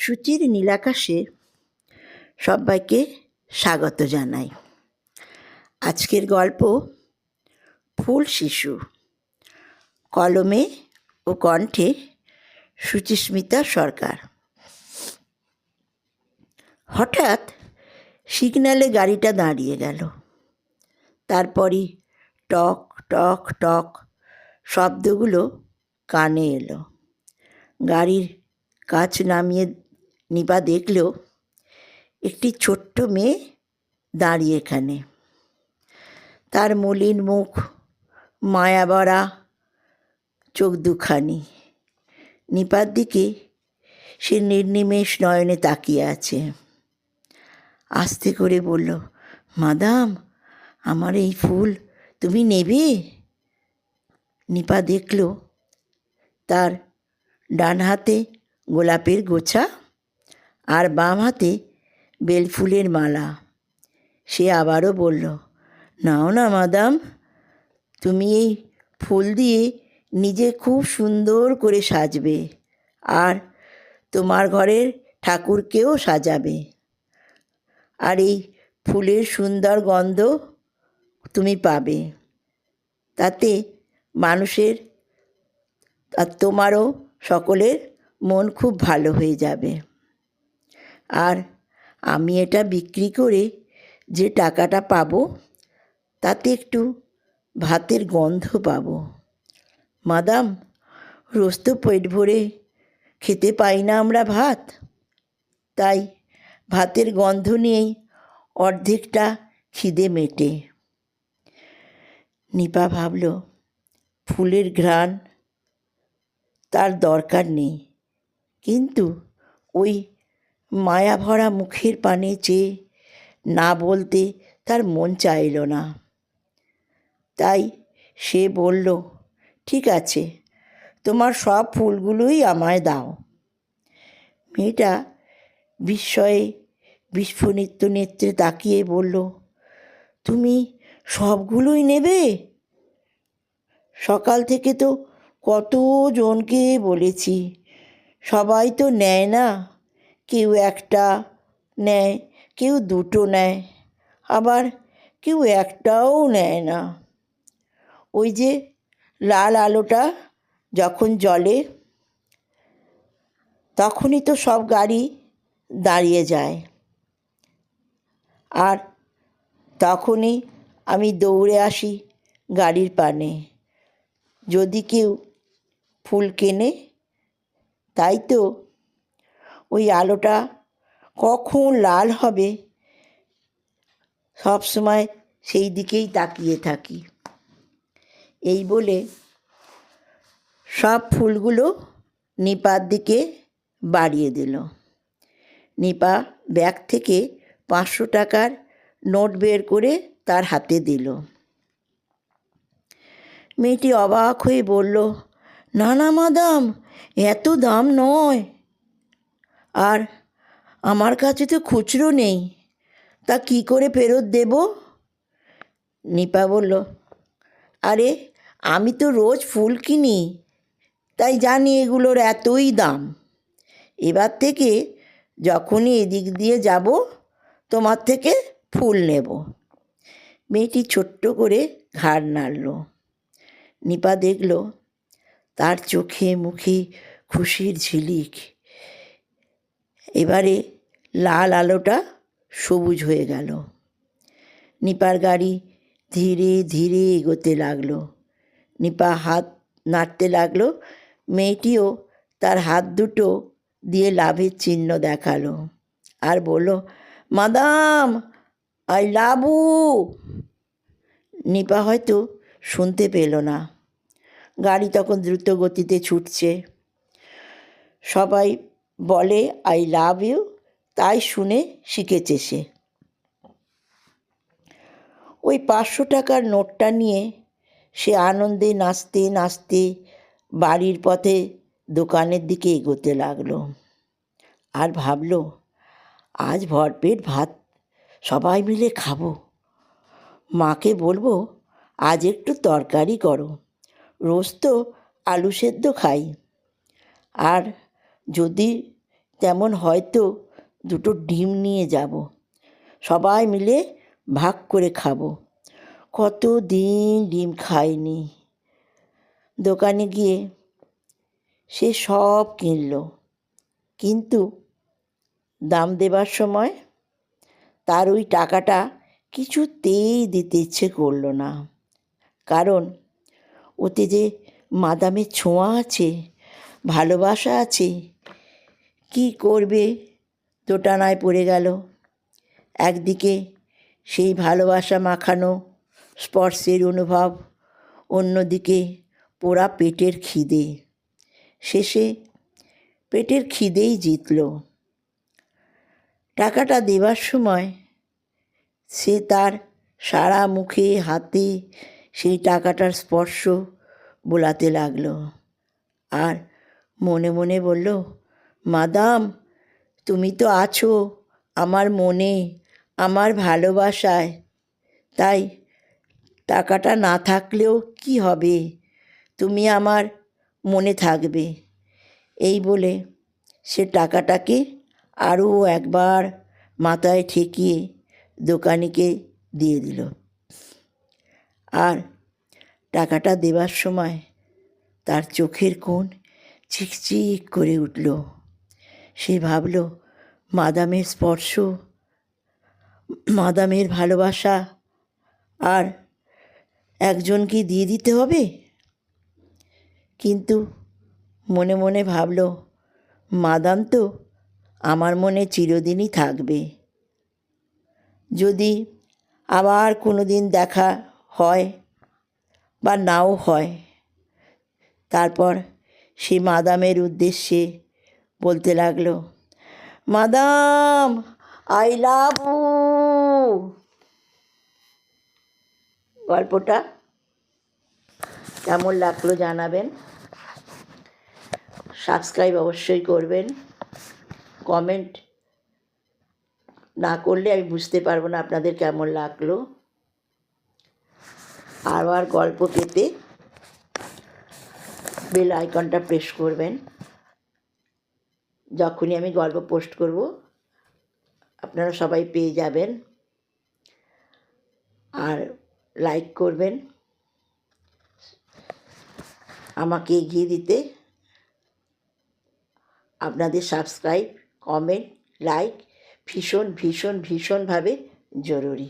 সুচির নীলাকাশে সবাইকে স্বাগত জানাই। আজকের গল্প ফুল শিশু। কলমে ও কণ্ঠে সুচিস্মিতা সরকার। হঠাৎ সিগন্যালে গাড়িটা দাঁড়িয়ে গেল। তারপরই টক টক টক শব্দগুলো কানে এলো। গাড়ির কাছ নামিয়ে নিপা দেখল একটি ছোট্ট মেয়ে দাঁড়িয়ে এখানে। তার মলিন মুখ, মায়াভরা চোখ দুখানি। নিপার দিকে সে নির্নিমেষ নয়নে তাকিয়ে আছে। আস্তে করে বলল, মাদাম, আমার এই ফুল তুমি নেবে? নিপা দেখল তার ডান হাতে গোলাপের গোছা আর বাম হাতে বেলফুলের মালা। সে আবারও বলল, নাও না মাদাম, তুমি এই ফুল দিয়ে নিজে খুব সুন্দর করে সাজবে আর তোমার ঘরের ঠাকুরকেও সাজাবে। আর এই ফুলের সুন্দর গন্ধ তুমি পাবে। তাতে মানুষের আর তোমারও সকলের মন খুব ভালো হয়ে যাবে। আর আমি এটা বিক্রি করে যে টাকাটা পাবো তাতে একটু ভাতের গন্ধ পাবো। মাদাম, রোজ তো পেট ভরে খেতে পাই না আমরা ভাত, তাই ভাতের গন্ধ নিয়েই অর্ধেকটা খিদে মেটে। নিপা ভাবল, ফুলের ঘ্রাণ তার দরকার নেই, কিন্তু ওই মায়াভরা মুখের পানে চেয়ে না বলতে তার মন চাইল না। তাই সে বলল, ঠিক আছে, তোমার সব ফুলগুলোই আমায় দাও। মেয়েটা বিস্ময়ে বিস্ফোরিত নেত্রে তাকিয়ে বলল, তুমি সবগুলোই নেবে? সকাল থেকে তো কতজনকে বলেছি, সবাই তো নেয় না। কেউ একটা নেয়, কেউ দুটো নেয়, আবার কেউ একটাও নেয় না। ওই যে লাল আলোটা যখন জ্বলে তখনই তো সব গাড়ি দাঁড়িয়ে যায়, আর তখনই আমি দৌড়ে আসি গাড়ির পানে, যদি কেউ ফুল কেনে। তাই তো ওই আলোটা কখন লাল হবে সব সময় সেই দিকেই তাকিয়ে থাকি। এই বলে সব ফুলগুলো নিপার দিকে বাড়িয়ে দিল। নিপা ব্যাগ থেকে 500 টাকার নোট বের করে তার হাতে দিল। মেয়েটি অবাক হয়ে বলল, না না মাদাম, এত দাম নয়, আর আমার কাছে তো খুচরো নেই, তা কি করে ফেরত দেব? নিপা বলল, আরে আমি তো রোজ ফুল কিনি, তাই জানি এগুলোর এতই দাম। এবার থেকে যখনই এদিক দিয়ে যাব তোমার থেকে ফুল নেব। মেয়েটি ছোট্ট করে ঘাড় নাড়ল। নিপা দেখল তার চোখে মুখে খুশির ঝিলিক। এবারে লাল আলোটা সবুজ হয়ে গেল। নিপার গাড়ি ধীরে ধীরে এগোতে লাগলো। নিপা হাত নাড়তে লাগলো। মেয়েটিও তার হাত দুটো দিয়ে লাভের চিহ্ন দেখালো আর বলল, madam, I love you. Nipa হয়তো শুনতে পেল না। গাড়ি তখন দ্রুত গতিতে ছুটছে। সবাই বলে আই লাভ ইউ, তাই শুনে শিখেছে সে। ওই 500 টাকার নোটটা নিয়ে সে আনন্দে নাচতে নাচতে বাড়ির পথে দোকানের দিকে এগোতে লাগলো। আর ভাবল, আজ ভরপেট ভাত সবাই মিলে খাবো। মাকে বলবো, আজ একটু তরকারি করো, রোজ তো আলু সেদ্ধ খাই। আর যদি তেমন হয়তো দুটো ডিম নিয়ে যাব, সবাই মিলে ভাগ করে খাবো। কত দিন ডিম খাইনি। দোকানে গিয়ে সে সব কিনল, কিন্তু দাম দেবার সময় তার ওই টাকাটা কিছুতেই দিতে ইচ্ছে করলো না। কারণ ওতে যে মাদামের ছোঁয়া আছে, ভালোবাসা আছে। কি করবে, দোটানায় পড়ে গেল। একদিকে সেই ভালোবাসা মাখানো স্পর্শের অনুভব, অন্যদিকে পোড়া পেটের খিদে। শেষে পেটের খিদেই জিতল। টাকাটা দেবার সময় সে তার সারা মুখে হাতে সেই টাকাটার স্পর্শ বোলাতে লাগলো, আর মনে মনে বলল, মাদাম, তুমি তো আছো আমার মনে, আমার ভালোবাসায়। তাই টাকাটা না থাকলেও কি হবে, তুমি আমার মনে থাকবে। এই বলে সে টাকাটাকে আরও একবার মাথায় ঠেকিয়ে দোকানিকে দিয়ে দিল। আর টাকাটা দেবার সময় তার চোখের কোণ চিকচিক করে উঠল। সে ভাবল, মাদামের স্পর্শ, মাদামের ভালোবাসা আর একজনকে দিয়ে দিতে হবে। কিন্তু মনে মনে ভাবল, মাদাম তো আমার মনে চিরদিনই থাকবে। যদি আবার কোনো দিন দেখা হয় বা নাও হয়, তারপর সে মাদামের উদ্দেশ্যে বলতে লাগলো, মাদাম, আই লাভ ইউ। গল্পটা কেমন লাগলো জানাবেন। সাবস্ক্রাইব অবশ্যই করবেন। কমেন্ট না করলে আমি বুঝতে পারবো না আপনাদের কেমন লাগলো। আবার গল্প পেতে বেল আইকনটা প্রেস করবেন। যখনই আমি গল্প পোস্ট করব আপনারা সবাই পেয়ে যাবেন। আর লাইক করবেন আমাকে এগিয়ে দিতে। আপনাদের সাবস্ক্রাইব, কমেন্ট, লাইক ভীষণ ভীষণ ভীষণভাবে জরুরি।